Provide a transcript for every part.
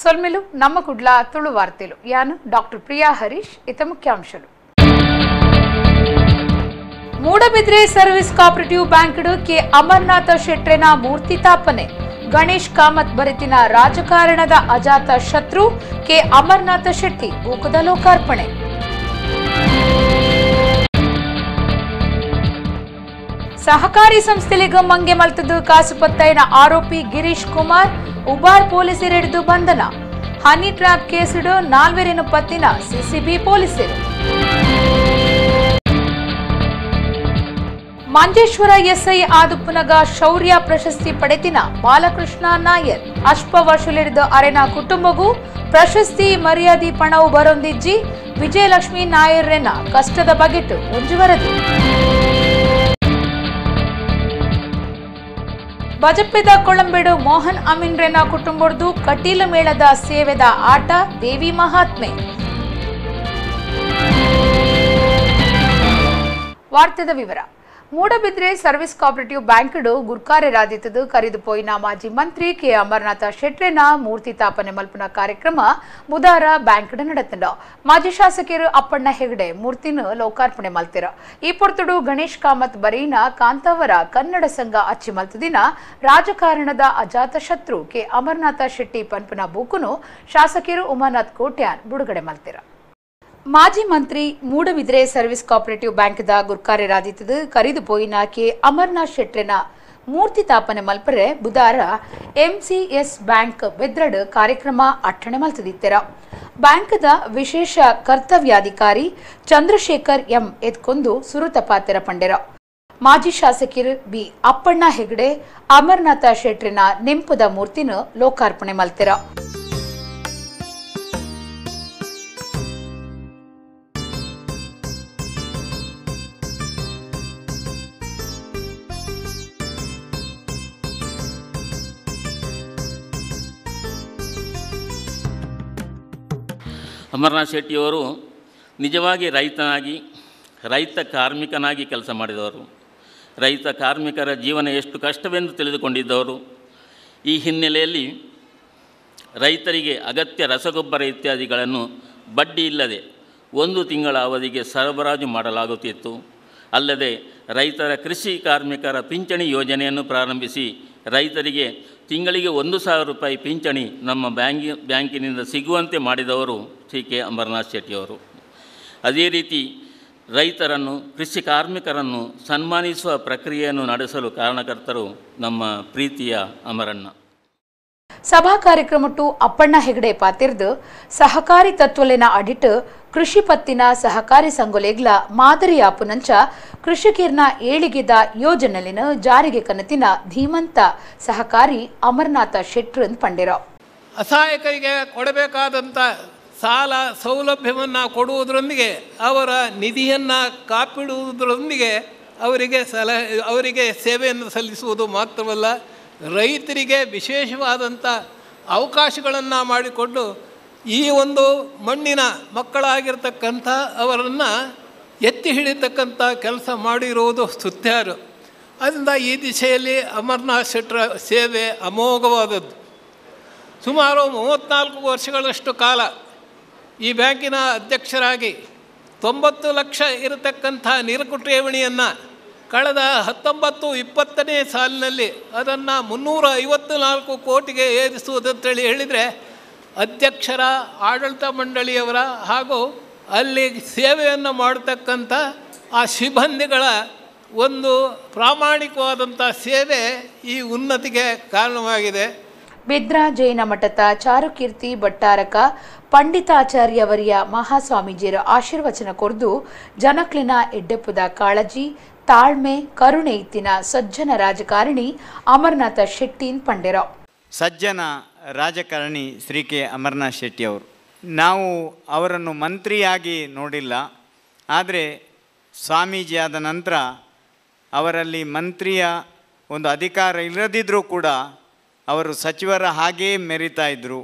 సొల్మిలు నమ్మకుడ్ల తుಳು వార్తలు యాను డాక్టర్ ప్రియా హరీష్ ఇత ముఖ్యాంశాలు. ಮೂಡಬಿದ್ರೆ ಸರ್ವಿಸ್ ಕೋಆಪರೇಟಿವ್ ಬ್ಯಾಂಕ್ಡ್ ಕೆ ಅಮರನಾಥ ಶೆಟ್ರೆನ ಮೂರ್ತಿ ತಾಪನೆ. ಗಣೇಶ್ ಕಾಮತ್ ಬರೆತಿನ ರಾಜಕಾರಣದ ಅಜಾತ ಶತ್ರು ಕೆ ಅಮರನಾಥ ಶೆಟ್ಟಿ ಭೂಕದ ಲೋಕಾರ್ಪಣೆ. ಸಹಕಾರಿ ಸಂಸ್ಥೆಲಿಗ ಮಂಗೆ ಮಲ್ತದು ಕಾಸು ಪತ್ತೈನ ಆರೋಪಿ ಗಿರೀಶ್ ಕುಮಾರ್ ಉಬಾರ್ ಪೊಲೀಸರು ಹಿಡಿದು ಬಂಧನ. ಹನಿ ಟ್ರ್ಯಾಪ್ ಕೇಸಿಡು ನಾಲ್ವರಿನ ಪತ್ತಿನ ಸಿಸಿಬಿ ಪೊಲೀಸರು. ಮಂಜೇಶ್ವರ ಎಸ್ಐ ಆದುಪ್ಪುನಗ ಶೌರ್ಯ ಪ್ರಶಸ್ತಿ ಪಡೆತಿನ ಬಾಲಕೃಷ್ಣ ನಾಯರ್ ಅಶ್ಪವಶುಲಿಡಿದ ಅರೆನ ಕುಟುಂಬಗೂ ಪ್ರಶಸ್ತಿ ಮರ್ಯಾದಿ ಪಣವು ಬರೊಂದಿಜ್ಜಿ ವಿಜಯಲಕ್ಷ್ಮಿ ನಾಯರ್ರೆನ ಕಷ್ಟದ ಬಗೆಟ್ಟು ಒಂಜು ವರದಿ. ಬಜಪೆದ ಕೊಳಂಬೆಡು ಮೋಹನ್ ಅಮೀನ್ರೆನ ಕುಟುಂಬದ್ದು ಕಟೀಲ ಮೇಳದ ಸೇವೆದ ಆಟ ದೇವಿ ಮಹಾತ್ಮೆ. ವಾರ್ತೆದ ವಿವರ. ಮೂಡಬಿದ್ರೆ ಸರ್ವಿಸ್ ಕೋಆಪರೇಟಿವ್ ಬ್ಯಾಂಕ್ಡ್ ಗುರ್ಕಾರ್ಯರಾದಿತ್ತದು ಕರೆದು ಪೋಯಿನ ಮಾಜಿ ಮಂತ್ರಿ ಕೆ ಅಮರನಾಥ ಶೆಟ್ರೆನ ಮೂರ್ತಿ ತಾಪನೆ ಮಲ್ಪನ ಕಾರ್ಯಕ್ರಮ ಬುಧವಾರ ಬ್ಯಾಂಕ್ಡ್ ನಡೆತಂಡ. ಮಾಜಿ ಶಾಸಕರು ಅಪ್ಪಣ್ಣ ಹೆಗಡೆ ಮೂರ್ತಿನ ಲೋಕಾರ್ಪಣೆ ಮಲ್ತಿರ. ಈ ಪೊರ್ತುಡು ಗಣೇಶ್ ಕಾಮತ್ ಬರೀನ ಕಾಂತಾವರ ಕನ್ನಡ ಸಂಘ ಅಚ್ಚಿ ಮಲ್ತದಿನ ರಾಜಕಾರಣದ ಅಜಾತ ಶತ್ರು ಕೆ ಅಮರನಾಥ ಶೆಟ್ಟಿ ಪನ್ಪನ ಬೂಕುನು ಶಾಸಕರು ಉಮಾನಾಥ್ ಕೋಟ್ಯಾನ್ ಬಿಡುಗಡೆ ಮಲ್ತಿರ. ಮಾಜಿ ಮಂತ್ರಿ ಮೂಡಬಿದ್ರೆ ಸರ್ವಿಸ್ ಕೋಆಪರೇಟಿವ್ ಬ್ಯಾಂಕ್ದ ಗುರ್ಕಾರ್ಯರಾದಿತ್ತದು ಕರೆದು ಪೋಯಿನ ಕೆ ಅಮರನಾಥ್ ಶೆಟ್ರೆನ ಮೂರ್ತಿ ತಾಪನೆ ಮಲ್ಪರೆ ಬುಧವಾರ ಎಂಸಿಎಸ್ ಬ್ಯಾಂಕ್ ಬೆದ್ರಡ್ ಕಾರ್ಯಕ್ರಮ ಅಟ್ಟಣೆ ಮಲ್ತದಿತ್ತೆರ. ಬ್ಯಾಂಕ್ದ ವಿಶೇಷ ಕರ್ತವ್ಯಾಧಿಕಾರಿ ಚಂದ್ರಶೇಖರ್ ಎಂ ಎತ್ಕೊಂದು ಸುರುತಪಾತೆರ ಪಂಡೆರ. ಮಾಜಿ ಶಾಸಕರು ಬಿ ಅಪ್ಪಣ್ಣ ಹೆಗಡೆ ಅಮರನಾಥ ಶೆಟ್ರೆನ ನೆಂಪುದ ಮೂರ್ತಿನ ಲೋಕಾರ್ಪಣೆ ಮಲ್ತೆರ. ಅಮರನಾಥ್ ಶೆಟ್ಟಿಯವರು ನಿಜವಾಗಿ ರೈತ ಕಾರ್ಮಿಕನಾಗಿ ಕೆಲಸ ಮಾಡಿದವರು. ರೈತ ಕಾರ್ಮಿಕರ ಜೀವನ ಎಷ್ಟು ಕಷ್ಟವೆಂದು ತಿಳಿದುಕೊಂಡಿದ್ದವರು. ಈ ಹಿನ್ನೆಲೆಯಲ್ಲಿ ರೈತರಿಗೆ ಅಗತ್ಯ ರಸಗೊಬ್ಬರ ಇತ್ಯಾದಿಗಳನ್ನು ಬಡ್ಡಿ ಇಲ್ಲದೆ 1 ತಿಂಗಳ ಅವಧಿಗೆ ಸರಬರಾಜು ಮಾಡಲಾಗುತ್ತಿತ್ತು. ಅಲ್ಲದೆ ರೈತರ ಕೃಷಿ ಕಾರ್ಮಿಕರ ಪಿಂಚಣಿ ಯೋಜನೆಯನ್ನು ಪ್ರಾರಂಭಿಸಿ ರೈತರಿಗೆ ತಿಂಗಳಿಗೆ 1,000 ರೂಪಾಯಿ ಪಿಂಚಣಿ ನಮ್ಮ ಬ್ಯಾಂಕಿನಿಂದ ಸಿಗುವಂತೆ ಮಾಡಿದವರು ಸಿ ಕೆ ಅಮರನಾಥ್ ಶೆಟ್ಟಿಯವರು. ಅದೇ ರೀತಿ ರೈತರನ್ನು ಕೃಷಿ ಕಾರ್ಮಿಕರನ್ನು ಸನ್ಮಾನಿಸುವ ಪ್ರಕ್ರಿಯೆಯನ್ನು ನಡೆಸಲು ಕಾರಣಕರ್ತರು ನಮ್ಮ ಪ್ರೀತಿಯ ಅಮರಣ್ಣ. ಸಭಾ ಕಾರ್ಯಕ್ರಮಟ್ಟು ಅಪ್ಪಣ್ಣ ಹೆಗಡೆ ಪಾತಿರ್ದು ಸಹಕಾರಿ ತತ್ವಲೆನ ಅಡಿಟ್ ಕೃಷಿ ಪತ್ತಿನ ಸಹಕಾರಿ ಸಂಘೊಲೆಗ್ಲ ಮಾದರಿ ಆಪುನಂಚ ಕೃಷಿಕರ್ನ ಏಳಿಗೆದ ಯೋಜನೆಲಿನ ಜಾರಿಗೆ ಕನತಿನ ಧೀಮಂತ ಸಹಕಾರಿ ಅಮರನಾಥ ಶೆಟ್ರನ್ ಪಂಡೆರ. ಅಸಹಾಯಕರಿಗೆ ಕೊಡಬೇಕಾದಂಥ ಸಾಲ ಸೌಲಭ್ಯವನ್ನು ಕೊಡುವುದರೊಂದಿಗೆ ಅವರ ನಿಧಿಯನ್ನು ಕಾಪಿಡುವುದರೊಂದಿಗೆ ಅವರಿಗೆ ಸೇವೆಯನ್ನು ಸಲ್ಲಿಸುವುದು ಮಾತ್ರವಲ್ಲ, ರೈತರಿಗೆ ವಿಶೇಷವಾದಂಥ ಅವಕಾಶಗಳನ್ನು ಮಾಡಿಕೊಂಡು ಈ ಒಂದು ಮಣ್ಣಿನ ಮಕ್ಕಳಾಗಿರ್ತಕ್ಕಂಥ ಅವರನ್ನು ಎತ್ತಿ ಹಿಡಿತಕ್ಕಂಥ ಕೆಲಸ ಮಾಡಿರುವುದು ಸ್ತುತ್ಯಾರು. ಅದರಿಂದ ಈ ದಿಶೆಯಲ್ಲಿ ಅಮರನಾಥ್ ಶೆಟ್ರ ಸೇವೆ ಅಮೋಘವಾದದ್ದು. ಸುಮಾರು 34 ವರ್ಷಗಳಷ್ಟು ಕಾಲ ಈ ಬ್ಯಾಂಕಿನ ಅಧ್ಯಕ್ಷರಾಗಿ 90 ಲಕ್ಷ ಇರತಕ್ಕಂಥ ನಿರಕು ಠೇವಣಿಯನ್ನು ಕಳೆದ 19-20ನೇ ಸಾಲಿನಲ್ಲಿ ಅದನ್ನು 354 ಕೋಟಿಗೆ ಏರಿಸುವುದಂತೇಳಿ ಹೇಳಿದರೆ ಅಧ್ಯಕ್ಷರ ಆಡಳಿತ ಮಂಡಳಿಯವರ ಹಾಗೂ ಅಲ್ಲಿ ಸೇವೆಯನ್ನು ಮಾಡತಕ್ಕಂಥ ಆ ಸಿಬ್ಬಂದಿಗಳ ಒಂದು ಪ್ರಾಮಾಣಿಕವಾದಂಥ ಸೇವೆ ಈ ಉನ್ನತಿಗೆ ಕಾರಣವಾಗಿದೆ. ಬಿದ್ರಾ ಜೈನ ಮಠದ ಚಾರುಕೀರ್ತಿ ಭಟ್ಟಾರಕ ಪಂಡಿತಾಚಾರ್ಯವರಿಯ ಮಹಾಸ್ವಾಮೀಜಿಯರ ಆಶೀರ್ವಚನ ಕೊರ್ದು ಜನಕ್ಲಿನ ಎಡ್ಡೆಪ್ಪುದ ಕಾಳಜಿ ತಾಳ್ಮೆ ಕರುಣೆ ಇತ್ತಿನ ಸಜ್ಜನ ರಾಜಕಾರಣಿ ಅಮರನಾಥ ಶೆಟ್ಟಿನ್ ಪಂಡೆರ. ಸಜ್ಜನ ರಾಜಕಾರಣಿ ಶ್ರೀ ಕೆ ಅಮರನಾಥ್ ಶೆಟ್ಟಿಯವರು. ನಾವು ಅವರನ್ನು ಮಂತ್ರಿಯಾಗಿ ನೋಡಿಲ್ಲ, ಆದರೆ ಸ್ವಾಮೀಜಿಯಾದ ನಂತರ ಅವರಲ್ಲಿ ಮಂತ್ರಿಯ ಒಂದು ಅಧಿಕಾರ ಇಲ್ಲದಿದ್ದರೂ ಕೂಡ ಅವರು ಸಚಿವರ ಹಾಗೇ ಮೆರಿತಾ ಇದ್ದರು.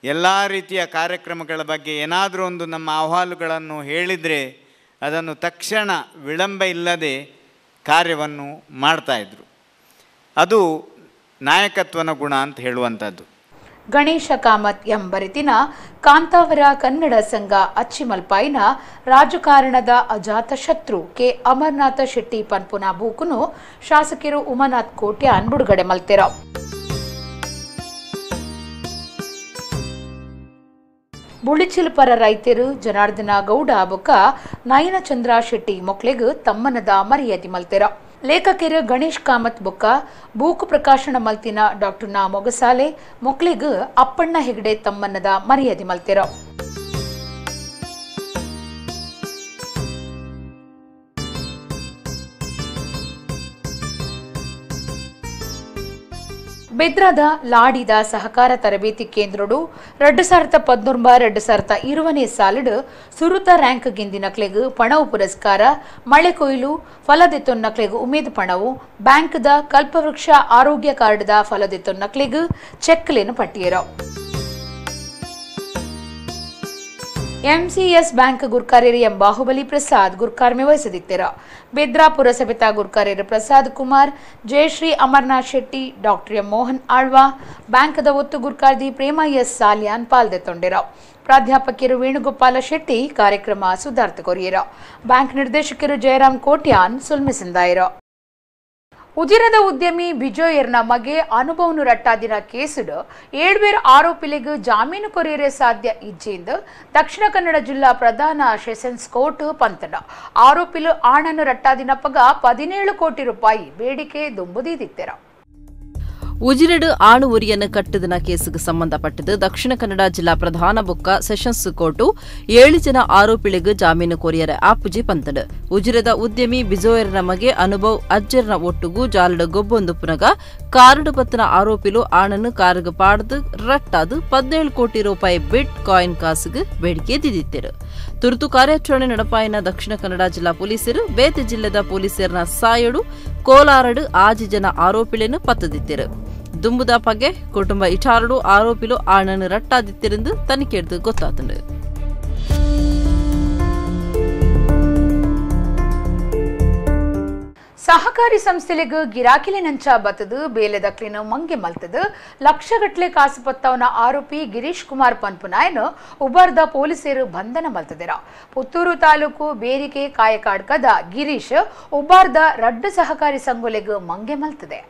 ಎಲ್ಲ ರೀತಿಯ ಕಾರ್ಯಕ್ರಮಗಳ ಬಗ್ಗೆ ಏನಾದರೂ ಒಂದು ನಮ್ಮ ಅಹವಾಲುಗಳನ್ನು ಹೇಳಿದರೆ ಅದನ್ನು ತಕ್ಷಣ ವಿಳಂಬ ಇಲ್ಲದೆ ಕಾರ್ಯವನ್ನು ಮಾಡ್ತಾಯಿದ್ರು. ಅದು ನಾಯಕತ್ವನ ಗುಣ ಅಂತ ಹೇಳುವಂಥದ್ದು. ಗಣೇಶ ಕಾಮತ್ ಎಂಬರಿತಿನ ಕಾಂತಾವರ ಕನ್ನಡ ಸಂಘ ಅಚ್ಚಿಮಲ್ಪಾಯಿನ ರಾಜಕಾರಣದ ಅಜಾತ ಶತ್ರು ಕೆ ಅಮರನಾಥ ಶೆಟ್ಟಿ ಪನ್ಪುನ ಬೂಕುನು ಶಾಸಕರು ಉಮಾನಾಥ್ ಕೋಟ್ಯಾನ್ ಬಿಡುಗಡೆ ಮಲ್ತೆರ. ಬುಳಿಚಿಲ್ಪರ ರೈತರು ಜನಾರ್ದನ ಗೌಡ ಬೊಕ್ಕ ನಯನಚಂದ್ರ ಶೆಟ್ಟಿ ಮೊಕ್ಲೆಗ್ ತಮ್ಮನದ ಮರ್ಯಾದೆ ಮಲ್ತೆರ. ಲೇಖಕರು ಗಣೇಶ್ ಕಾಮತ್ ಬೊಕ್ಕ ಬೂಕು ಪ್ರಕಾಶನ ಮಲ್ತಿನ ಡಾಕ್ಟರ್ ನಾ ಮೊಗಸಾಲೆ ಮೊಕ್ಲೆಗ್ ಅಪ್ಪಣ್ಣ ಹೆಗಡೆ ತಮ್ಮನ್ನದ ಮರ್ಯಾದೆ ಮಲ್ತೆರ. ಬೆದ್ರಾದ ಲಾಡಿದ ಸಹಕಾರ ತರಬೇತಿ ಕೇಂದ್ರಡು 2019-2020 ಸಾಲಿಡ್ ಸುರುತ ರ್ಯಾಂಕ್ ಗಿಂದಿನಕ್ಲೆಗ್ ಪಣವು ಪುರಸ್ಕಾರ ಮಳೆ ಕೊಯ್ಲು ಫಲದೆತ್ತೊನ್ನಕ್ಲೆಗ್ ಉಮೇದ್ ಪಣವು ಬ್ಯಾಂಕ್ದ ಕಲ್ಪವೃಕ್ಷ ಆರೋಗ್ಯ ಕಾರ್ಡ್ದ ಫಲದೆತ್ತೊನ್ನಕ್ಲೆಗ್ ಚೆಕ್ಲೇನು ಪಟ್ಟಿಯರ. ಎಂಸಿಎಸ್ ಬ್ಯಾಂಕ್ ಗುರ್ಕಾರ್ಯರು ಎಂ ಬಾಹುಬಲಿ ಪ್ರಸಾದ್ ಗುರ್ಕಾರ್ಮೆ ವಹಿಸದಿತ್ತೆರ. ಬೆದ್ರಾ ಪುರಸಭೆತ ಗುರ್ಕಾರ್ಯರು ಪ್ರಸಾದ್ ಕುಮಾರ್, ಜಯಶ್ರೀ ಅಮರನಾಥ್ ಶೆಟ್ಟಿ, ಡಾಕ್ಟರ್ ಎಂ ಮೋಹನ್ ಆಳ್ವಾ, ಬ್ಯಾಂಕ್ದ ಒತ್ತು ಗುರ್ಕಾರ್ದಿ ಪ್ರೇಮ ಎಸ್ ಸಾಲ್ಯಾನ್ ಪಾಲ್ದೆತ್ತೊಂಡೆರ. ಪ್ರಾಧ್ಯಾಪಕರು ವೇಣುಗೋಪಾಲ ಶೆಟ್ಟಿ ಕಾರ್ಯಕ್ರಮ ಸುಧಾರ್ಥ ಕೊರಿಯರ. ಬ್ಯಾಂಕ್ ನಿರ್ದೇಶಕರು ಜಯರಾಮ್ ಕೋಟ್ಯಾನ್ ಸುಲ್ಮಿಸಿಂದಾಯರ. ಉಜಿರದ ಉದ್ಯಮಿ ಬಿಜೋಯರ್ನ ಮಗೆ ಅನುಭವನು ರಟ್ಟಾದಿನ ಕೇಸುಡು 7 ಆರೋಪಿಲಿಗೆ ಜಾಮೀನು ಕೊರಿಯರೆ ಸಾಧ್ಯ ಇಜ್ಜಿಂದು ದಕ್ಷಿಣ ಕನ್ನಡ ಜಿಲ್ಲಾ ಪ್ರಧಾನ ಸೆಷನ್ಸ್ ಕೋರ್ಟ್ ಪಂತಡ. ಆರೋಪಿಲು ಆಣನ್ನು ರಟ್ಟಾದಿನಪ್ಪಗ 17 ಕೋಟಿ ರೂಪಾಯಿ ಬೇಡಿಕೆ ದುಂಬುದಿದ್ದಿತ್ತೆರ. ಉಜಿರೆಡು ಆಣು ಉರಿಯನ್ನು ಕಟ್ಟದಿನ ಕೇಸಿಗೆ ಸಂಬಂಧಪಟ್ಟದು ದಕ್ಷಿಣ ಕನ್ನಡ ಜಿಲ್ಲಾ ಪ್ರಧಾನ ಬೊಕ್ಕ ಸೆಷನ್ಸ್ ಕೋರ್ಟು 7 ಜನ ಆರೋಪಿಳಿಗೆ ಜಾಮೀನು ಕೊರಿಯರ ಆಪುಜಿ ಪಂತಡು. ಉಜಿರೆದ ಉದ್ಯಮಿ ಬಿಜೋಯರ್ನ ಮಗೆ ಅನುಭವ್ ಅಜ್ಜರ್ನ ಒಟ್ಟುಗೂ ಜಾಲಡು ಗೊಬ್ಬೊಂದು ಪುನಗ ಕಾರಡು ಪತ್ತಿನ ಆರೋಪಿಲು ಆಣನ್ನು ಕಾರಿಗೆ ಪಾಡ್ದು ರಟ್ಟಾದು 17 ಕೋಟಿ ರೂಪಾಯಿ ಬಿಟ್ ಕಾಯಿನ್ ಕಾಸಿಗೆ ಬೇಡಿಕೆ ದಿದ್ದಿತ್ತೆರು. ತುರ್ತು ಕಾರ್ಯಾಚರಣೆ ನಡಪಾಯಿನ ದಕ್ಷಿಣ ಕನ್ನಡ ಜಿಲ್ಲಾ ಪೊಲೀಸರು ಬೇತೆ ಜಿಲ್ಲೆದ ಪೊಲೀಸರನ್ನ ಸಾಯಡು ಕೋಲಾರಡು 6 ಜನ ಆರೋಪಿಳನ್ನು ಪತ್ತದಿತ್ತೆರು. ದುಂಬುದ ಪಗೆ ಕುಟುಂಬ ಇಟಾರಡು ಆರೋಪಿಲು ಆಣನ್ನು ರಟ್ಟಾದಿತ್ತೆರೆಂದು ತನಿಖೆಡ್ದು ಗೊತ್ತಾತಂಡು. ಸಹಕಾರಿ ಸಂಸ್ಥೆಲೆಗ್ ಗಿರಾಕಿಲೆ ನಂಚ ಬತ್ತದು ಬೇಲೆದಕ್ಲಿನ ಮಂಗೆ ಮಲ್ತದು ಲಕ್ಷಗಟ್ಲೆ ಕಾಸು ಪತ್ತವನ ಆರೋಪಿ ಗಿರೀಶ್ ಕುಮಾರ್ ಪನ್ಪುನಾಯನ್ ಉಬರ್ದ ಪೊಲೀಸರು ಬಂಧನ ಮಲ್ತದೆರ. ಪುತ್ತೂರು ತಾಲೂಕು ಬೇರಿಕೆ ಕಾಯಕಾಡ್ಕದ ಗಿರೀಶ್ ಉಬಾರ್ದ ರಡ್ಡು ಸಹಕಾರಿ ಸಂಘಲೆಗ್ ಮಂಗೆ ಮಲ್ತದೆ.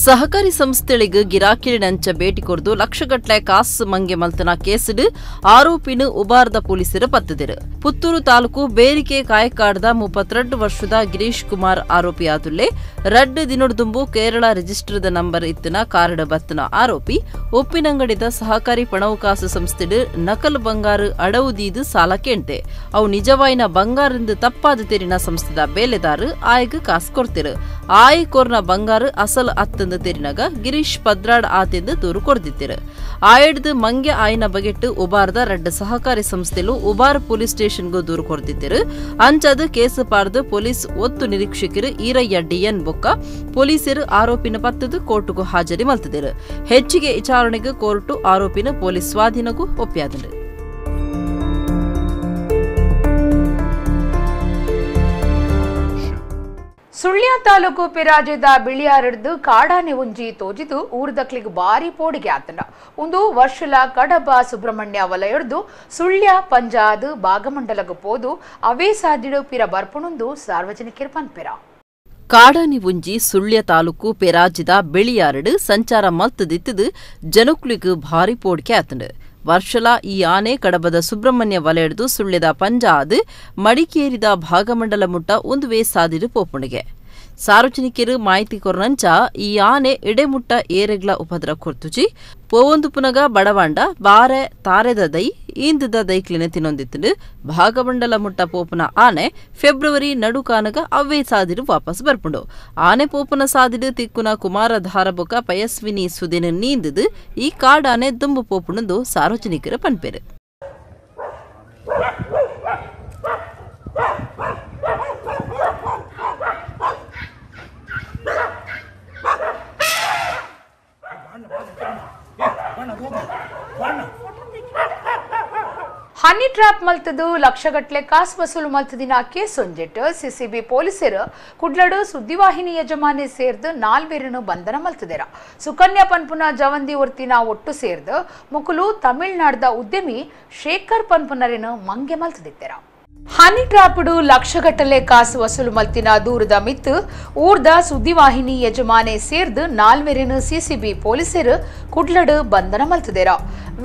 ಸಹಕಾರಿ ಸಂಸ್ಥೆಗಳಿಗೆ ಗಿರಾಕಿಲಿ ನಂಚ ಭೇಟಿ ಕೊರ್ದು ಲಕ್ಷಗಟ್ಲೆ ಕಾಸು ಮಂಗೆ ಮಲ್ತನ ಕೇಸಿಡು ಆರೋಪಿನು ಉಬಾರ್ದ ಪೊಲೀಸರು ಪತ್ತದಿರು. ಪುತ್ತೂರು ತಾಲೂಕು ಬೇರಿಕೆ ಕಾಯಕಾಡ್ದ 32 ವರ್ಷದ ಗಿರೀಶ್ ಕುಮಾರ್ ಆರೋಪಿಯಾದುಲ್ಲೆ ರಡ್ಡು ದಿನೊಡ್ದುಂಬು ಕೇರಳ ರಿಜಿಸ್ಟರ್ದ ನಂಬರ್ ಇತ್ತಿನ ಕಾರಡ ಬತ್ತನ ಆರೋಪಿ ಒಪ್ಪಿನಂಗಡಿದ ಸಹಕಾರಿ ಪಣವು ಕಾಸು ಸಂಸ್ಥೆಡು ನಕಲು ಬಂಗಾರು ಅಡವುದೀದು ಸಾಲ ಕೇಂತೆ ಅವು ನಿಜವಾಯಿನ ಬಂಗಾರಿಂದ ತಪ್ಪಾದ ತೆರಿನ ಸಂಸ್ಥೆದ ಬೇಲೆದಾರು ಆಯ್ಗ ಕಾಸು ಕೊಡ್ತಿರು. ಆಯ್ ಕೋರ್ನ ಬಂಗಾರು ಅಸಲು ಅತ್ತಂದು ತೆರಿನಾಗ ಗಿರೀಶ್ ಪದ್ರಾಡ್ ಆತೆಂದು ದೂರು ಕೊಡ್ದಿತ್ತಿರು. ಆಯಡ್ದು ಮಂಗೆ ಆಯ್ನ ಬಗೆಟ್ಟು ಉಬಾರ್ದ ರಡ್ಡ ಸಹಕಾರಿ ಸಂಸ್ಥೆಲು ಉಬಾರ್ ಪೊಲೀಸ್ ಸ್ಟೇಷನ್ಗೂ ದೂರು ಕೊಡ್ದಿತ್ತಿರು. ಅಂಚದು ಕೇಸು ಪಾರ್ದು ಪೊಲೀಸ್ ಒತ್ತು ನಿರೀಕ್ಷಕರು ಈರಯ್ಯ ಡಿಎನ್ ಬೊಕ್ಕ ಪೊಲೀಸರು ಆರೋಪಿನ ಪತ್ತದು ಕೋರ್ಟ್ಗೂ ಹಾಜರಿ ಮಲ್ತಿದ್ದರು. ಹೆಚ್ಚಿಗೆ ವಿಚಾರಣೆಗೆ ಕೋರ್ಟು ಆರೋಪಿನ ಪೊಲೀಸ್ ಸ್ವಾಧೀನಗೂ ಒಪ್ಪಿಯಾದರು. ಸುಳ್ಯ ತಾಲೂಕು ಪಿರಾಜದ ಬಿಳಿಯಾರಡ್ದು ಕಾಡಾನೆ ಒಂಜಿ ತೋಜಿದು ಊರ್ದಕ್ಲಿಗೆ ಬಾರಿ ಪೋಡಿಗೆ ಆತನ ಒಂದು ವರ್ಷಲ ಕಡಬ ಸುಬ್ರಹ್ಮಣ್ಯ ವಲಯಡ್ದು ಸುಳ್ಯ ಪಂಜಾದ್ ಭಾಗಮಂಡಲಗು ಪೋದು ಅವೇ ಸಾದಿಡು ಪಿರ ಬರ್ಪುಣುಂದು ಸಾರ್ವಜನಿಕರು ಪನ್ಪೆರ. ಕಾಡಾನಿ ಒಂಜಿ ಸುಳ್ಯ ತಾಲೂಕು ಪೆರಾಜಿದ ಬೆಳಿಯಾರಡು ಸಂಚಾರ ಮಲ್ತದಿತ್ತದು ಜನಕ್ಲಿಗೆ ಭಾರಿ ಪೋಡಿಕೆ ಆತಂಡು. ವರ್ಷಲ ಈ ಆನೆ ಕಡಬದ ಸುಬ್ರಹ್ಮಣ್ಯ ವಲಯಡ್ದು ಸುಳ್ಯದ ಪಂಜಾದ್ ಮಡಿಕೇರಿದ ಭಾಗಮಂಡಲ ಮುಟ್ಟ ಒಂದು ವೇ ಸಾದಿಡು ಪೋಪುಣಿಗೆ ಸಾರ್ವಜನಿಕರು ಮಾಹಿತಿ ಕೊರನಂಚ ಈ ಆನೆ ಎಡೆಮುಟ್ಟ ಏರೆಗ್ಲ ಉಪದ್ರ ಕೊರ್ತುಜಿ ಪೋವೊಂದು ಪುನಗ ಬಡವಾಂಡ ಬಾರೆ ತಾರೆದ ದೈ ಈಂದದ ದೈಕ್ಲಿನ ತಿನ್ನೊಂದಿತ್ತು. ಭಾಗಮಂಡಲ ಮುಟ್ಟ ಪೋಪುನ ಆನೆ ಫೆಬ್ರವರಿ ನಡುಕಾನಗ ಅವ್ವೇ ಸಾದಿಡು ವಾಪಸ್ ಬರ್ಪುಂಡು. ಆನೆ ಪೋಪುನ ಸಾದಿಡು ತಿಕ್ಕುನ ಕುಮಾರಧಾರ ಬೊಕ ಪಯಸ್ವಿನಿ ಸುದಿನ ನೀಂದದು ಈ ಕಾಡಾನೆ ದುಂಬು ಪೋಪುಣಂದು ಸಾರ್ವಜನಿಕರ ಪನ್ಪೇರು. ಹನಿ ಟ್ರ್ಯಾಪ್ ಮಲ್ತದು ಲಕ್ಷಗಟ್ಟಲೆ ಕಾಸು ವಸೂಲು ಮಲ್ತದಿನ ಕೇಸ್ ಒಂಜೆಟ್ ಸಿಸಿಬಿ ಪೊಲೀಸರು ಕುಡ್ಲಡು ಸುದ್ದಿವಾಹಿನಿ ಯಜಮಾನಿ ಸೇರ್ದು ನಾಲ್ವೇರನು ಬಂಧನ ಮಲ್ತದೇರ. ಸುಕನ್ಯಾ ಪನ್ಪುನ ಜವಂದಿ ಒರ್ತಿನ ಒಟ್ಟು ಸೇರ್ದು ಮುಕುಲು ತಮಿಳ್ನಾಡ್ದ ಉದ್ಯಮಿ ಶೇಖರ್ ಪನ್ಪುನರೇನು ಮಂಗೆ ಮಲ್ತದಿತ್ತೆರ. ಹನಿ ಟ್ರಾಪ್ಡು ಲಕ್ಷಗಟ್ಟಲೆ ಕಾಸು ವಸೂಲು ಮಲ್ತಿನ ದೂರದ ಮಿತ್ತು ಊರ್ದ ಸುದ್ದಿವಾಹಿನಿ ಯಜಮಾನೆ ಸೇರ್ದು ನಾಲ್ವೇರನು ಸಿಸಿಬಿ ಪೊಲೀಸರು ಕುಡ್ಲಡು ಬಂಧನ ಮಲ್ತದೇರ.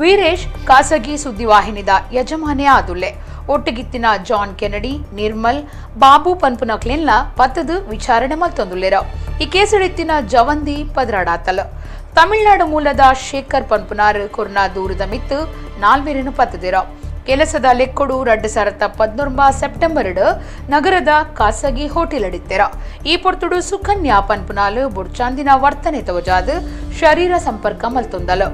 ವೀರೇಶ್ ಖಾಸಗಿ ಸುದ್ದಿವಾಹಿನಿದ ಯಜಮಾನೆ ಆದುಲ್ಲೆ. ಒಟ್ಟಿಗಿತ್ತಿನ ಜಾನ್ ಕೆನಡಿ, ನಿರ್ಮಲ್, ಬಾಬು ಪನ್ಪುನಕ್ಲೆನ್ಲ ಪತ್ತದು ವಿಚಾರಣೆ ಮಲ್ತೊಂದುಲ್ಲೆರ. ಈ ಕೇಸಡಿತ್ತಿನ ಜವಂದಿ ಪದರಾಡಾತಲ್. ತಮಿಳುನಾಡು ಮೂಲದ ಶೇಖರ್ ಪನ್ಪುನಾರ್ ಕೊರ್ನಾ ದೂರದ ಮಿತ್ತು ನಾಲ್ವೇರನು ಪತ್ತದೇರ. ಕೆಲಸದ ಲೆಕ್ಕೊಡು 2019 ಸೆಪ್ಟೆಂಬರ್ ನಗರದ ಖಾಸಗಿ ಹೋಟೆಲ್ ಅಡಿತ್ತೆರ. ಈ ಪೊರ್ತುಡು ಸುಕನ್ಯಾ ಪನ್ಪುನಾಲು ಬುಡ್ಚಾಂದಿನ ವರ್ತನೆ ತವಜಾದು ಶರೀರ ಸಂಪರ್ಕ ಮಲ್ತೊಂದಲು.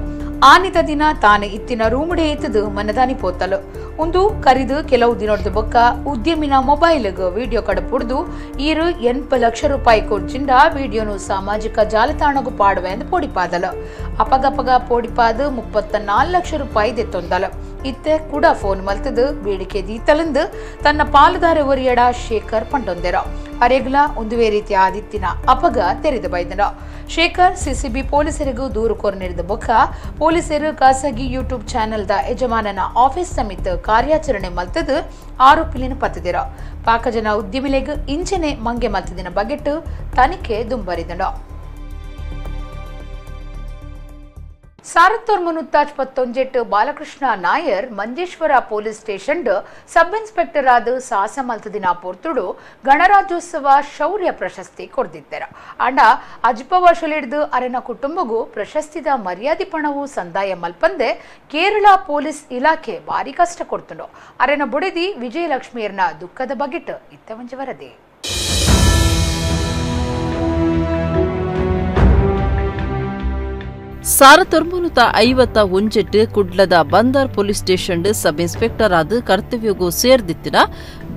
ಆನಿತ ದಿನ ತಾನು ಇತ್ತಿನ ರೂಮುಡೆ ಎತ್ತದು ಮನದಾನಿ ಪೋತಲು. ಒಂದು ಕರಿದು ಕೆಲವು ದಿನದ ಬೊಕ್ಕ ಉದ್ಯಮಿನ ಮೊಬೈಲ್ಗೆ ವಿಡಿಯೋ ಕಡಪುಡ್ದು ಈರು 80 ಲಕ್ಷ ರೂಪಾಯಿ ಕೊರ್ಜಿಂಡ ವಿಡಿಯೋನು ಸಾಮಾಜಿಕ ಜಾಲತಾಣಗೂ ಪಾಡುವೆ ಎಂದು ಪೋಡಿಪಾದಲು. ಅಪಗಪಗ ಪೋಡಿಪಾದು 34 ಲಕ್ಷ ರೂಪಾಯಿ ದೆತ್ತೊಂದಲು. ಇತ್ತೆ ಕೂಡ ಫೋನ್ ಮಲ್ತದು ಬೇಡಿಕೆ ದೀತಲಂದು ತನ್ನ ಪಾಲುದಾರ ಒರಿಯಡ ಶೇಖರ್ ಪಂಡೊಂದೆರ. ಅರೆಗ್ಲ ಒಂದುವೇ ರೀತಿಯ ಆದಿತ್ತಿನ ಅಪಗ ತೆರೆದು ಬೈದನ. ಶೇಖರ್ ಸಿಸಿಬಿ ಪೊಲೀಸರಿಗೂ ದೂರು ಕೋರನಿರಿದ ಬೊಕ್ಕ ಪೊಲೀಸರು ಖಾಸಗಿ ಯೂಟ್ಯೂಬ್ ಚಾನೆಲ್ದ ಯಜಮಾನನ ಆಫೀಸ್ ಸಮಿತ ಕಾರ್ಯಾಚರಣೆ ಮಲ್ತದು ಆರೋಪಿಲಿನ ಪತ್ತದಿರ. ಪಾಕಜನ ಉದ್ಯಮಿಲೆಗ್ ಇಂಚನೆ ಮಂಗೆ ಮಲ್ತದಿನ ಬಗೆಟ್ಟು ತನಿಖೆ ದುಂಬರಿದನ. ಸಾರತ್ತೂರ್ ಮುನ್ನುತ್ತಾಜ್ 19 Balakrishna Nair Manjeshwar police station sub inspector ಆದ ಸಾಹಸ ಮಲ್ತದಿನ ಪೊರ್ತುಡು ಗಣರಾಜ್ಯೋತ್ಸವ ಶೌರ್ಯ ಪ್ರಶಸ್ತಿ ಕೊಡ್ದಿದ್ದರ. ಅಂಡ ಅಜ್ಪ ವರ್ಷಲಿಡ್ದು ಅರೆನ ಕುಟುಂಬಗೂ ಪ್ರಶಸ್ತಿದ ಮರ್ಯಾದೆ ಪಣವು ಸಂದಾಯ ಮಲ್ಪಂದೆ ಕೇರಳ ಪೊಲೀಸ್ ಇಲಾಖೆ ಭಾರಿ ಕಷ್ಟ ಕೊಡ್ತುಂಡು. ಅರೆನ ಬುಡಿದಿ ವಿಜಯಲಕ್ಷ್ಮಿಯರ್ನ ದುಃಖದ ಬಗೆಟ್ ಇತ್ತ ವರದಿ. ಸಾರತೊರ್ಮುನುತ 51 ಕುಡ್ಲದ ಬಂದರ್ ಪೊಲೀಸ್ ಸ್ಟೇಷನ್ ಸಬ್ ಇನ್ಸ್ಪೆಕ್ಟರ್ ಆದ ಕರ್ತವ್ಯಗೂ ಸೇರ್ದಿತ್ತಿನ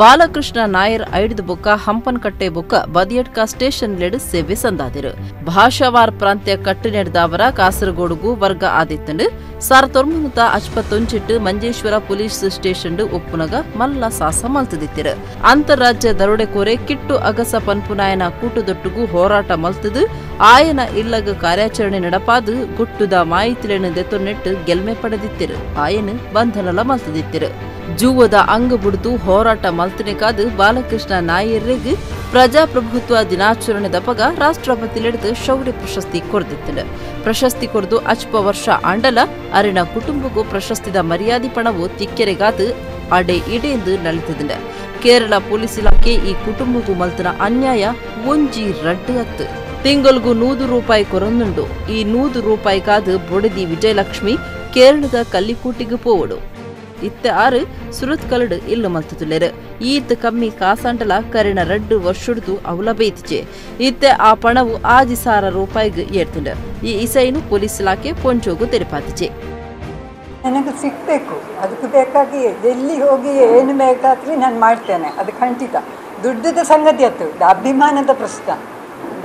ಬಾಲಕೃಷ್ಣ ನಾಯರ್ ಐಡಿದ ಬೊಕ್ಕ ಹಂಪನ್ಕಟ್ಟೆ ಬೊಕ್ಕ ಬದಿಯಡ್ಕ ಸ್ಟೇಷನ್ ಲೆಡ್ ಸೇವೆ ಸಂದಾದಿರು. ಭಾಷಾವಾರ್ ಪ್ರಾಂತ್ಯ ಕಟ್ಟು ನೆಡ್ದ ಅವರ ಕಾಸರಗೋಡುಗೂ ವರ್ಗ ಆದಿತ್ತಂಡು ಸಾರತೊರ್ಮುನುತ 55 ಮಂಜೇಶ್ವರ ಪೊಲೀಸ್ ಸ್ಟೇಷನ್ ಒಪ್ಪುನಗ ಮಲ್ಲ ಸಾಸ ಮಲ್ತದಿತ್ತಿರು. ಅಂತಾರಾಜ್ಯ ದರೋಡೆಕೋರೆ ಕಿಟ್ಟು ಅಗಸ ಪನ್ಪುನಾಯನ ಕೂಟುದೊಟ್ಟುಗೂ ಹೋರಾಟ ಮಲ್ತದು ಆಯನ ಇಲ್ಲಗ ಕಾರ್ಯಾಚರಣೆ ನಡಪಾದು ಗುಟ್ಟುದ ಮಾಹಿತಿಯನ್ನು ದೆತ್ತೊನ್ನೆಟ್ಟು ಗೆಲ್ಮೆ ಪಡೆದಿತ್ತಿರು. ಆಯನು ಬಂಧನಲ ಮಲ್ತದಿತ್ತಿರು. ಜೂವದ ಅಂಗ ಬುಡ್ದು ಹೋರಾಟ ಮಲ್ತನೆಕಾದು ಬಾಲಕೃಷ್ಣ ನಾಯರ್ರೆಗ್ ಪ್ರಜಾಪ್ರಭುತ್ವ ದಿನಾಚರಣೆ ದಪಗ ರಾಷ್ಟ್ರಪತಿಲೆಡ್ದು ಶೌರ್ಯ ಪ್ರಶಸ್ತಿ ಕೊರ್ದಿತ್ತಿರು. ಪ್ರಶಸ್ತಿ ಕೊರ್ದು ಅಚ್ಪ ವರ್ಷ ಆಂಡಲ ಅರಿನ ಕುಟುಂಬಗೂ ಪ್ರಶಸ್ತಿದ ಮರ್ಯಾದೆ ಪಣವು ತಿಕ್ಕೆರೆಗಾದು ಅಡೆ ಇಡೆಂದು ನಲಿತದಿನ. ಕೇರಳ ಪೊಲೀಸ್ ಇಲಾಖೆ ಈ ಕುಟುಂಬಗೂ ಮಲ್ತನ ಅನ್ಯಾಯ ಒಂಜಿ ರಡ್ಡು ಅತ್ತು. ತಿಂಗಲ್ಗೂ 100 ರೂಪಾಯಿ ಕೊರೊಂದುಂಡು. ಈ 100 ರೂಪಾಯಿಗಾದ ಬೊಡದಿ ವಿಜಯಲಕ್ಷ್ಮಿ ಕೇರಳದ ಕಲ್ಲಿಕೂಟಿಗೆ ಪೋವಡು. ಇತ್ತ ಆರು ಸುರತ್ ಕಲಡು ಇಲ್ಲ ಮಲ್ತುಲೆರು. ಈತ್ ಕಮ್ಮಿ ಕಾಸಂಟಲ ಕರಿನ 2 ವರ್ಷುಡ್ದು ಅವಲ ಬೇತಿಚೆ. ಇತ್ತೆ ಆ ಪಣವು 6,000 ರೂಪಾಯಿಗೆ ಏರ್ತುಂಡು. ಈ ಇಸೈನು ಪೊಲೀಸ್ ಇಲಾಖೆ ಪೊಂಚೋಗು ತೆರೆಪಾತಿಚೆ. ನನಗೆ ಸಿಗಬೇಕು, ಅದಕ್ಕೆ ಬೇಕಾಗಿ ಎಲ್ಲಿ ಹೋಗಿ ಏನು ಬೇಕಾದ್ರೂ ನಾನು ಮಾಡ್ತೇನೆ, ಅದು ಖಂಡಿತ. ದುಡ್ಡದ ಸಂಗತಿ ಅದು, ಅಭಿಮಾನದ ಪ್ರಶ್ನೆ.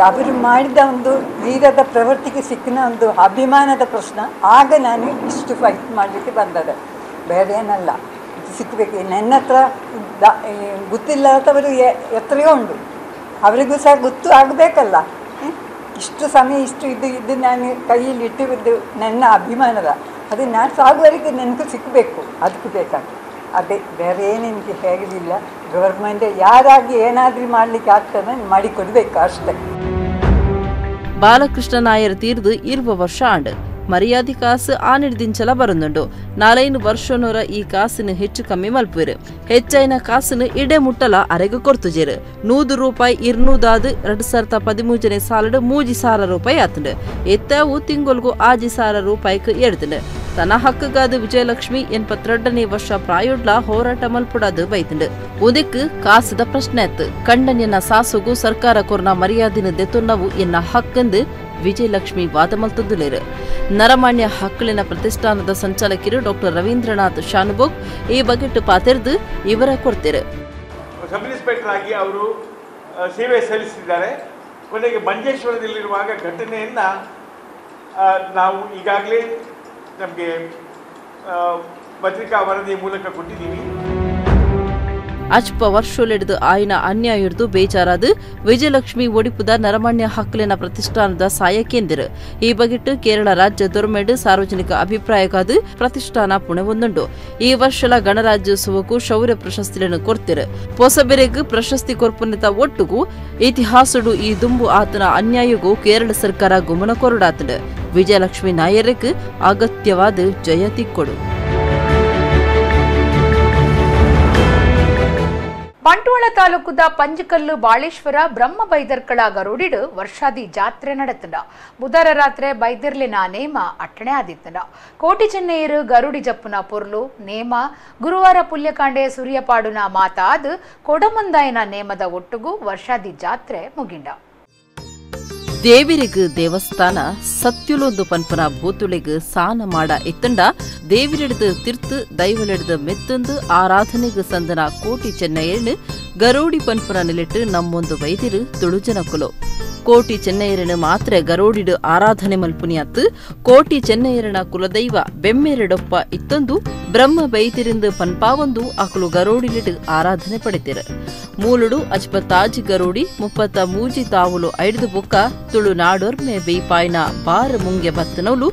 ಅವರು ಮಾಡಿದ ಒಂದು ವೀರದ ಪ್ರವೃತ್ತಿಗೆ ಸಿಕ್ಕಿನ ಒಂದು ಅಭಿಮಾನದ ಪ್ರಶ್ನೆ. ಆಗ ನಾನು ಇಷ್ಟು ಫೈಟ್ ಮಾಡಲಿಕ್ಕೆ ಬಂದದೆ, ಬೇರೆ ಏನಲ್ಲ. ಇದು ಸಿಕ್ಕಬೇಕು. ನನ್ನ ಹತ್ರ ಗೊತ್ತಿಲ್ಲದವರು ಎತ್ತರೆಯೋ ಉಂಟು, ಅವರಿಗೂ ಸಹ ಗೊತ್ತು ಆಗಬೇಕಲ್ಲ. ಇಷ್ಟು ಸಮಯ ಇದು ನಾನು ಕೈಯಲ್ಲಿ ಇಟ್ಟಿದ್ದು ನನ್ನ ಅಭಿಮಾನದ, ಅದು ನಾನು ಸಾಗುವವರೆಗೆ ನನಗೂ ಸಿಕ್ಕಬೇಕು, ಅದಕ್ಕೆ ಬೇಕಾಗಿ. ಅದೇ ಬೇರೆ ಏನೇನಿಗೆ ಹೇಗಲಿಲ್ಲ. ಗೌರ್ಮೆಂಟ್ ಯಾರಾಗಿ ಏನಾದರೂ ಮಾಡಲಿಕ್ಕೆ ಆಗ್ತದೆ ಮಾಡಿಕೊಡ್ಬೇಕು ಅಷ್ಟೇ. ಬಾಲಕೃಷ್ಣ ನಾಯರ್ ತೀರ್ದು 20 ವರ್ಷ ಆಂಡ್ ಮರ್ಯಾದೆ ಕಾಸು ಆನಿಡ್ದಿಂಚಲ ಬರುಂದುಂಡು. 4 ವರ್ಷನೂರ ಈ ಕಾಸಿನ ಹೆಚ್ಚು ಕಮ್ಮಿ ಮಲ್ಪುರು. ಹೆಚ್ಚೈನ ಕಾಸಿನ ಇಡೆ ಮುಟ್ಟಲ ಅರೆಗ ಕೊರ್ತುಜೇರು. 100 ರೂಪಾಯಿ ಇರ್ನೂದಾದು 2013 ಸಾಲಡು 3000 ರೂಪಾಯಿ ಆತುಂಡು. ಎತ್ತಾವು ತಿಂಗೊಲ್ಗೂ 6,000 ರೂಪಾಯಿಗೆ ಎಡ್ತುಂಡು. ತನ್ನ ಹಕ್ಕಗಾದ ವಿಜಯಲಕ್ಷ್ಮಿ 82ನೇ ವರ್ಷ ಪ್ರಾಯೋಡ್ಲ ಹೋರಾಟ ಮಲ್ಪುಡದು ಬೈತುಂಡು. ಉದಕ್ಕೆ ಕಾಸದ ಪ್ರಶ್ನೆ ಆಯ್ತು. ಕಂಡನ್ಯನ ಸಾಸುಗೂ ಸರ್ಕಾರ ಕೊರ್ನ ಮರ್ಯಾದಿನ ದೆತ್ತೊನ್ನವು ಎನ್ನ ಹಕ್ಕಂದು ವಿಜಯಲಕ್ಷ್ಮಿ ವಾದ ಮಲ್ತುಲೇರು. ನರಮಾನ್ಯ ಹಕ್ಕಳಿನ ಪ್ರತಿಷ್ಠಾನದ ಸಂಚಾಲಕರು ಡಾಕ್ಟರ್ ರವೀಂದ್ರನಾಥ್ ಶಾನುಭೋಗ್ ಈ ಬಗೆಟ್ ಪಾತೆರ್ದು ಇವರ ಕೊಡ್ತಾರೆ. ಸಬ್ ಇನ್ಸ್ಪೆಕ್ಟರ್ ಆಗಿ ಅವರು ಸೇವೆ ಸಲ್ಲಿಸಿದ್ದಾರೆ. ಕೊನೆಗೆ ಮಂಜೇಶ್ವರದಲ್ಲಿರುವಾಗ ಘಟನೆಯನ್ನು ನಾವು ಈಗಾಗಲೇ ನಮಗೆ ಪತ್ರಿಕಾ ವರದಿ ಮೂಲಕ ಕೊಟ್ಟಿದ್ದೀವಿ. ಅಚ್ಪ ವರ್ಷಲೆಡ್ದು ಆಯ್ನ ಅನ್ಯಾಯ ಹಿಡಿದು ಬೇಜಾರಾದ ವಿಜಯಲಕ್ಷ್ಮಿ ಒಡಿಪುದ ನರಮಣ್ಯ ಹಕ್ಕಲಿನ ಪ್ರತಿಷ್ಠಾನದ ಸಹಾಯ ಕೇಂದ್ರ ಈ ಬಗೆಟ್ಟು ಕೇರಳ ರಾಜ್ಯ ದೊರಮೇಡು ಸಾರ್ವಜನಿಕ ಅಭಿಪ್ರಾಯಕ್ಕಾದ ಪ್ರತಿಷ್ಠಾನ ಪುಣೆ ಒಂದುಂಡು. ಈ ವರ್ಷಲ ಗಣರಾಜ್ಯೋತ್ಸವಕ್ಕೂ ಶೌರ್ಯ ಪ್ರಶಸ್ತಿಗಳನ್ನು ಕೊಡ್ತಿರು. ಹೊಸಬೆರೆಗೂ ಪ್ರಶಸ್ತಿ ಕೊರ್ಪುನಿತ ಒಟ್ಟುಗೂ ಇತಿಹಾಸಡು ಈ ದುಂಬು ಆತನ ಅನ್ಯಾಯಗೂ ಕೇರಳ ಸರ್ಕಾರ ಗಮನ ಕೊರಡಾತಡು. ವಿಜಯಲಕ್ಷ್ಮಿ ನಾಯರಿಗೆ ಅಗತ್ಯವಾದ ಜಯ ತಿಕ್ಕೊಡು. ಬಂಟ್ವಾಳ ತಾಲೂಕುದ ಪಂಜಕಲ್ಲು ಬಾಳೇಶ್ವರ ಬ್ರಹ್ಮ ಬೈದರ್ಕಳ ಗರುಡಿಡು ವರ್ಷಾದಿ ಜಾತ್ರೆ ನಡೆತಂಡ. ಬುಧವಾರ ರಾತ್ರಿ ಬೈದಿರ್ಲಿನ ನೇಮ ಅಟ್ಟಣೆ ಆದಿತ್ತಂಡ. ಕೋಟಿ ಚೆನ್ನೈಯರು ಗರುಡಿ ಜಪ್ಪುನ ಪೊರ್ಲು ನೇಮ ಗುರುವಾರ ಪುಲ್ಯಕಾಂಡೆ ಸೂರ್ಯಪಾಡುನ ಮಾತಾದ್ ಕೊಡಮಂದಾಯನ ನೇಮದ ಒಟ್ಟುಗೂ ವರ್ಷಾದಿ ಜಾತ್ರೆ ಮುಗಿಂಡ. ದೇವಿರಿಗ ದೇವಸ್ಥಾನ ಸತ್ಯುಲೊಂದು ಪನ್ಪನ ಭೂತುಳಿಗ ಸಾನ ಮಾಡ ಎತ್ತಂಡ ದೇವಿರೆಡ್ದು ತಿರ್ತು ದೈವಲೆಡ್ದು ಮೆತ್ತಂದು ಆರಾಧನೆಗೆ ಸಂದನ ಕೋಟಿ ಚೆನ್ನೈಯರನ್ನು ಗರೋಡಿ ಪನ್ಪನ ನಿಲಿಟ್ಟು ನಮ್ಮೊಂದು ವೈದ್ಯರು ತುಳುಜನಕುಲು. ಕೋಟಿ ಚೆನ್ನೈಯರನ್ನು ಮಾತ್ರ ಗರೋಡಿಡು ಆರಾಧನೆ ಮಲ್ಪುನಿಯತ್ತು ಕೋಟಿ ಚೆನ್ನೈಯರನ ಕುಲದೈವ ಬೆಮ್ಮೆರಡೊಪ್ಪ ಇತ್ತೊಂದು ಬ್ರಹ್ಮ ಬೈತಿರಿಂದು ಪನ್ಪಾವೊಂದು ಅಕಲು ಗರೋಡಿಲಿಡು ಆರಾಧನೆ ಪಡೆತಿರು. ಮೂಲುಡು ಅಜ್ಪತಾಜಿ ಗರೋಡಿ ಮುಪ್ಪತ್ತ ಮೂಜಿ ತಾವುಲು ಐಡ್ದು ಬೊಕ್ಕ ತುಳು ನಾಡೋರ್ಮೆ ಬೈಪಾಯ್ನ ಬಾರ ಮುಂಗೆ ಬತ್ತನವಲು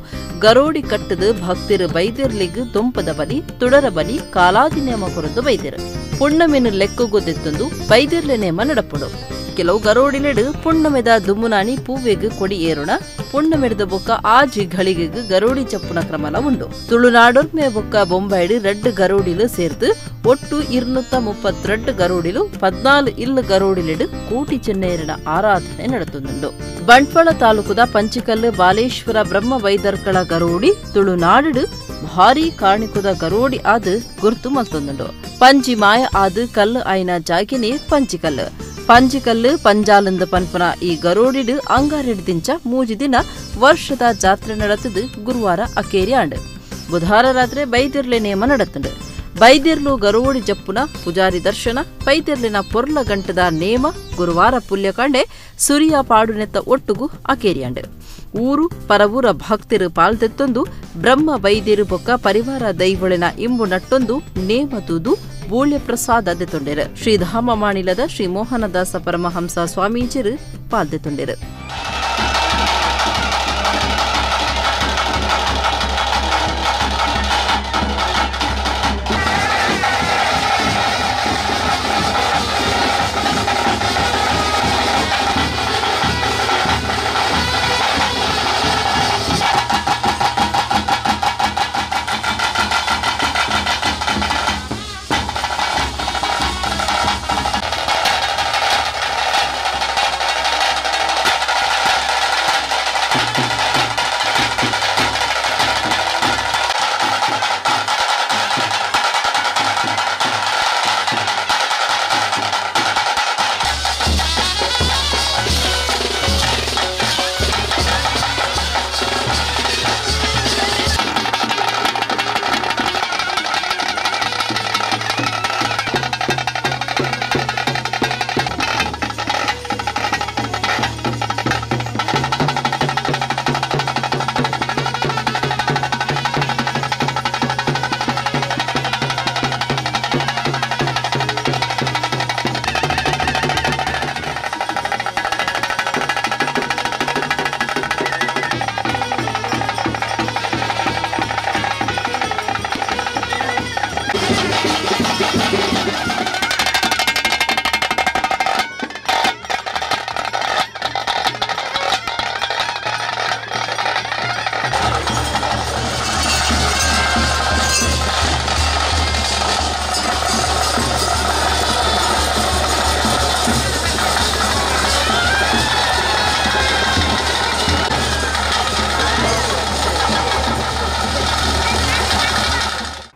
ಗರೋಡಿ ಕಟ್ಟದು ಭಕ್ತಿರು ಬೈದಿರ್ಲಿಗ್ ದೊಂಪದ ಬಲಿ ತುಡರ ಬಲಿ ಕಾಲಾದಿ ನೇಮ ಕೊರದು ಬೈದಿರು. ಪುಣ್ಣಮೆನು ಲೆಕ್ಕಗೊದ್ದೆತ್ತೊಂದು ಬೈದಿರ್ಲೆ ನೇಮ ನಡಪಡು. ಕೆಲವು ಗರೋಡಿಲೆಡು ಪುಣ್ಣಮೆದ ದುಮ್ಮುನಾನಿ ಪೂವೆಗ್ ಕೊಡಿ ಏರುಣ ಪುಣ್ಣಮೆಡ್ದ ಬೊಕ್ಕ ಆಜಿ ಘಳಿಗೆಗ್ ಗರೋಡಿ ಚಪ್ಪುನ ಕ್ರಮಲ ಉಂಡು. ತುಳುನಾಡೋರ್ಮೆ ಬೊಕ್ಕ ಬೊಂಬೈಡು ರೆಡ್ ಗರೋಡಿಲು ಸೇರ್ತು ಒಟ್ಟು 232 ಗರೋಡಿಲು 14 ಇಲ್ಲು ಗರೋಡಿಲೆಡು ಕೋಟಿ ಚೆನ್ನೈಯರನ ಆರಾಧನೆ ನಡೆತುಂಡು. ಬಂಟ್ವಾಳ ತಾಲೂಕುದ ಪಂಚಿಕಲ್ಲು ಬಾಲೇಶ್ವರ ಬ್ರಹ್ಮ ಬೈದರ್ಕಳ ಗರೋಡಿ ತುಳುನಾಡು ಭಾರಿ ಕಾಣಿಕುದ ಗರೋಡಿ ಆದ ಗುರ್ತು ಮಲ್ತೊಂದುಂಡು. ಪಂಜಿ ಮಾಯ ಆದ ಕಲ್ಲು ಆಯ್ನ ಜಾಗಿನೇ ಪಂಚಿಕಲ್ಲು. ಪಂಜಿಕಲ್ಲು ಪಂಜಾಲಂದ ಪನ್ಪನ ಈ ಗರೋಡಿಡು ಅಂಗಾರೆಡ್ದಿಂಚ ಮೂಜಿ ದಿನ ವರ್ಷದ ಜಾತ್ರೆ ನಡೆತದು ಗುರುವಾರ ಅಕೇರಿ ಆಂಡ್. ಬುಧವಾರ ರಾತ್ರಿ ಬೈದಿರ್ಲೆ ನೇಮ ನಡೆತಂಡು. ಬೈದಿರ್ಲು ಗರೋಡಿ ಜಪ್ಪುನ ಪೂಜಾರಿ ದರ್ಶನ ಬೈದಿರ್ಲಿನ ಪೊರ್ಲ ಗಂಟದ ನೇಮ ಗುರುವಾರ ಪುಲ್ಯಕಾಂಡೆ ಸುರಿಯ ಪಾಡುನೆತ್ತ ಒಟ್ಟುಗೂ ಅಕೇರಿಯಾಂಡ್. ಊರು ಪರವೂರ ಭಕ್ತಿರು ಪಾಲ್ದೆತ್ತೊಂದು ಬ್ರಹ್ಮ ಬೈದಿರು ಬೊಕ್ಕ ಪರಿವಾರ ದೈವಳಿನ ಇಂಬು ನಟ್ಟೊಂದು ನೇಮ ತೂದು ಬೂಳ್ಯ ಪ್ರಸಾದ ದೆತ್ತೊಂಡೆರು. ಶ್ರೀಧಾಮ ಮಾಣಿಲದ ಶ್ರೀ ಮೋಹನದಾಸ ಪರಮಹಂಸ ಸ್ವಾಮೀಜಿರು ಪಾಲ್ದೆತ್ತೊಂಡೆರು.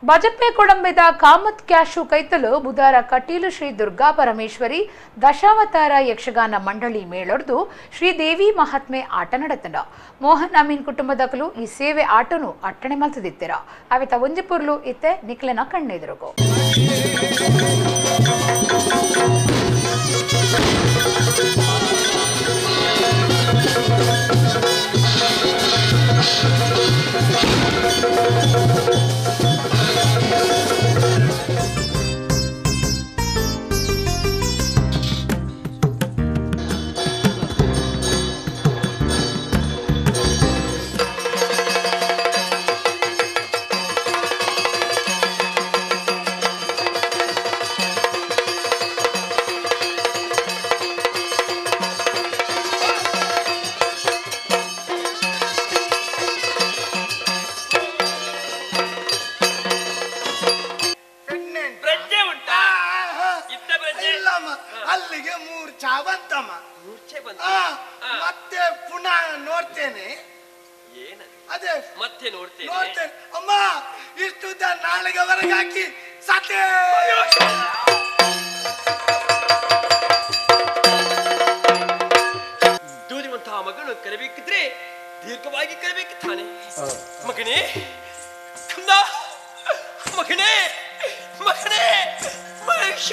ಬಜಪೆ ಕೊಡಂಬೆದ ಕಾಮತ್ ಕ್ಯಾಶು ಕೈತಲು ಬುಧವಾರ ಕಟೀಲು ಶ್ರೀ ದುರ್ಗಾ ಪರಮೇಶ್ವರಿ ದಶಾವತಾರ ಯಕ್ಷಗಾನ ಮಂಡಳಿ ಮೇಳೊಡ್ದು ಶ್ರೀದೇವಿ ಮಹಾತ್ಮೆ ಆಟ ನಡೆತಂಡ. ಮೋಹನ್ ಅಮೀನ್ ಕುಟುಂಬದಕಲು ಈ ಸೇವೆ ಆಟನು ಅಟ್ಟಣೆ ಮಲ್ತದಿತ್ತೀರ ಅವೆತ ಒಂಜಿಪುರ್ಲು ಇತ್ತೆ ನಿಕ್ಲೆನ ಕಣ್ಣೆದುರುಗು. ಮತ್ತೆ ನೋಡ್ತೇನೆ. ಅಮ್ಮ ಇಷ್ಟು ನಾಳೆಗೆ ಹೊರಗೆ ಹಾಕಿ ಸತ್ತೇ. ದೂರಿವಂತಹ ಮಗನು ಕರಬೇಕಿದ್ರೆ ದೀರ್ಘವಾಗಿ ಕರಬೇಕು ತಾನೆ. ಮಗನೇ ಕಂದ, ಮಗನೇ ಮಗನೇ ಮಹೇಶ,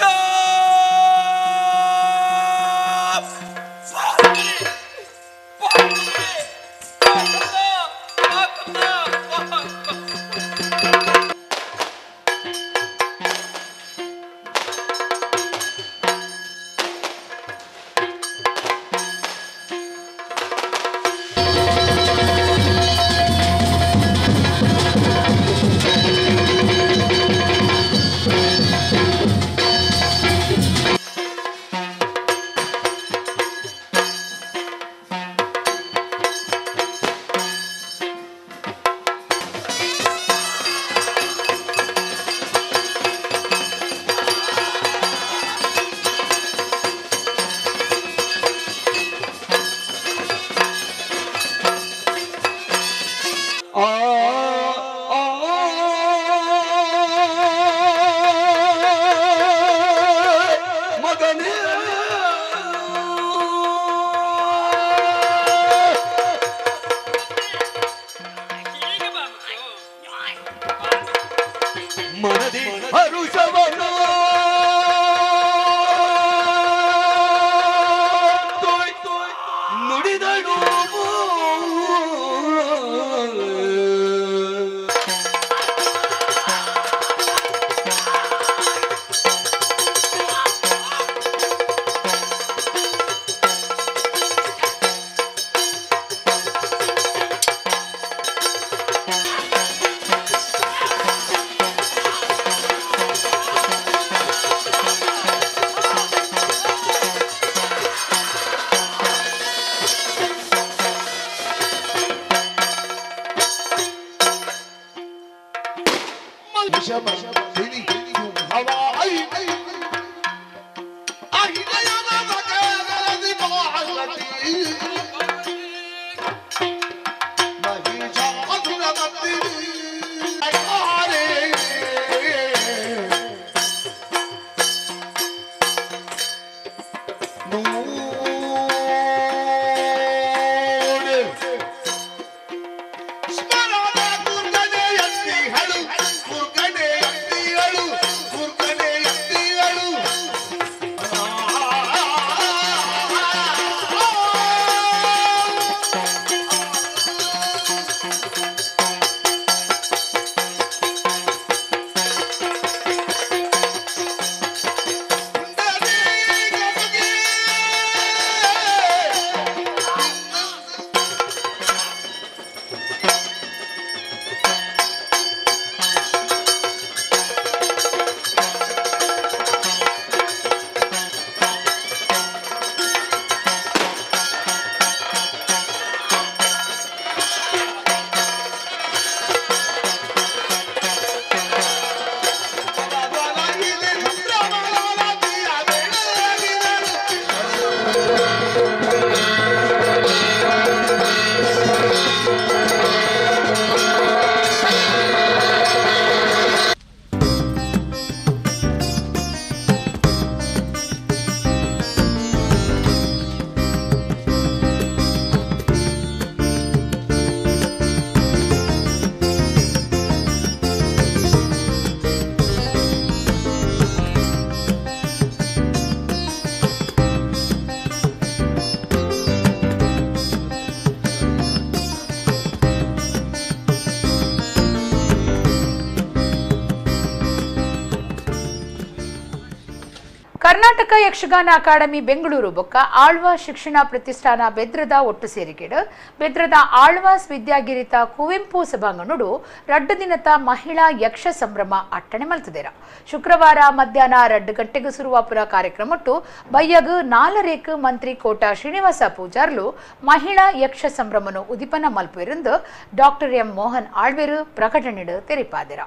ಕರ್ನಾಟಕ ಯಕ್ಷಗಾನ ಅಕಾಡೆಮಿ ಬೆಂಗಳೂರು ಬೊಕ್ಕ ಆಳ್ವಾಸ್ ಶಿಕ್ಷಣ ಪ್ರತಿಷ್ಠಾನ ಬೆದ್ರದ ಒಟ್ಟು ಸೇರಿಕೆಡು ಬೆದ್ರದ ಆಳ್ವಾಸ್ ವಿದ್ಯಾಗಿರಿತ ಕುವೆಂಪು ಸಭಾಂಗಣಡು 2 ದಿನದ ಮಹಿಳಾ ಯಕ್ಷ ಸಂಭ್ರಮ ಅಟ್ಟಣೆ ಮಲ್ತದೇರ ಶುಕ್ರವಾರ ಮಧ್ಯಾಹ್ನ 2 ಗಂಟೆಗೆ ಶುರುವಾಪುರ ಕಾರ್ಯಕ್ರಮಟ್ಟು ಬಯ್ಯಗು 4 ಮಂತ್ರಿ ಕೋಟ ಶ್ರೀನಿವಾಸ ಪೂಜಾರ್ಲು ಮಹಿಳಾ ಯಕ್ಷ ಸಂಭ್ರಮನು ಉದಿಪನ ಮಲ್ಪುವಿರಂದು ಡಾಕ್ಟರ್ ಎಂ ಮೋಹನ್ ಆಳ್ವೇರು ಪ್ರಕಟಣೆಡು ತೆರಿಪಾದಿರ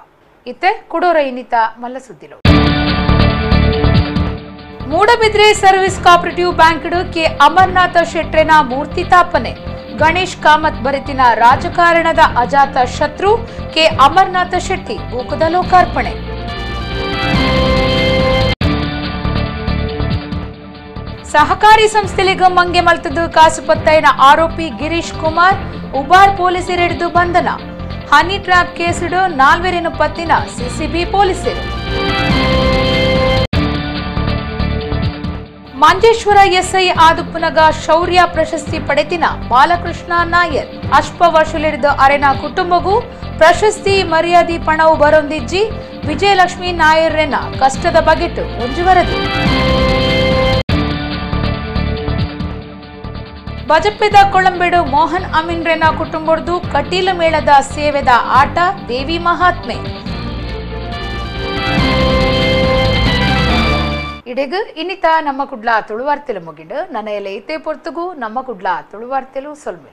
ಇತ್ತೆ ಕುಡೋರ ಇನ್ನಿತ ಮಲ್ಲ ಸುದ್ದಿಲು Moodbidri service cooperative bank K Amarnath ಶೆಟ್ರೆನ ಮೂರ್ತಿ ತಾಪನೆ ಗಣೇಶ್ ಕಾಮತ್ ಬರೆತಿನ ರಾಜಕಾರಣದ ಅಜಾತ ಶತ್ರು ಕೆ ಅಮರನಾಥ ಶೆಟ್ಟಿ ಬೂಕದ ಲೋಕಾರ್ಪಣೆ. ಸಹಕಾರಿ ಸಂಸ್ಥೆಲಿಗ ಮಂಗೆ ಮಲ್ತದು ಕಾಸು ಪತ್ತೈನ ಆರೋಪಿ ಗಿರೀಶ್ ಕುಮಾರ್ ಉಬಾರ್ ಪೊಲೀಸರು ಹಿಡಿದು ಬಂಧನ. ಹನಿ ಟ್ರ್ಯಾಪ್ ಕೇಸಿಡು ನಾಲ್ವರಿನ ಪತ್ತಿನ ಸಿಸಿಬಿ ಪೊಲೀಸರು. ಮಂಜೇಶ್ವರ ಎಸ್ಐ ಆದುಪ್ಪುನಗ ಶೌರ್ಯ ಪ್ರಶಸ್ತಿ ಪಡೆತಿನ ಬಾಲಕೃಷ್ಣ ನಾಯರ್ ಅಶ್ಪ ವರ್ಷಲಿಡಿದ ಅರೆನ ಕುಟುಂಬಗೂ ಪ್ರಶಸ್ತಿ ಮರ್ಯಾದಿ ಪಣವು ಬರೊಂದಿಜ್ಜಿ ವಿಜಯಲಕ್ಷ್ಮಿ ನಾಯರ್ರೆನ ಕಷ್ಟದ ಬಗೆಟ್ಟು ಒಂಜು ವರದಿ. ಬಜಪೆದ ಕೊಳಂಬೆಡು ಮೋಹನ್ ಅಮೀನ್ರೆನ ಕುಟುಂಬದ್ದು ಕಟೀಲು ಮೇಳದ ಸೇವೆದ ಆಟ ದೇವಿ ಮಹಾತ್ಮೆ. ಇಡೆಗು ಇನ್ನಿತ ನಮ್ಮ ಕುಡ್ಲ ತುಳುವಾರ್ತೆಲು ಮುಗಿಂಡು ನನ್ನ ಎಲ್ಲ ಐತೆ ಪೊರ್ತುಗೂ ನಮ್ಮ ಕುಡ್ಲ ತುಳುವಾರ್ತೆಲು ಸೊಲ್ಮೆ.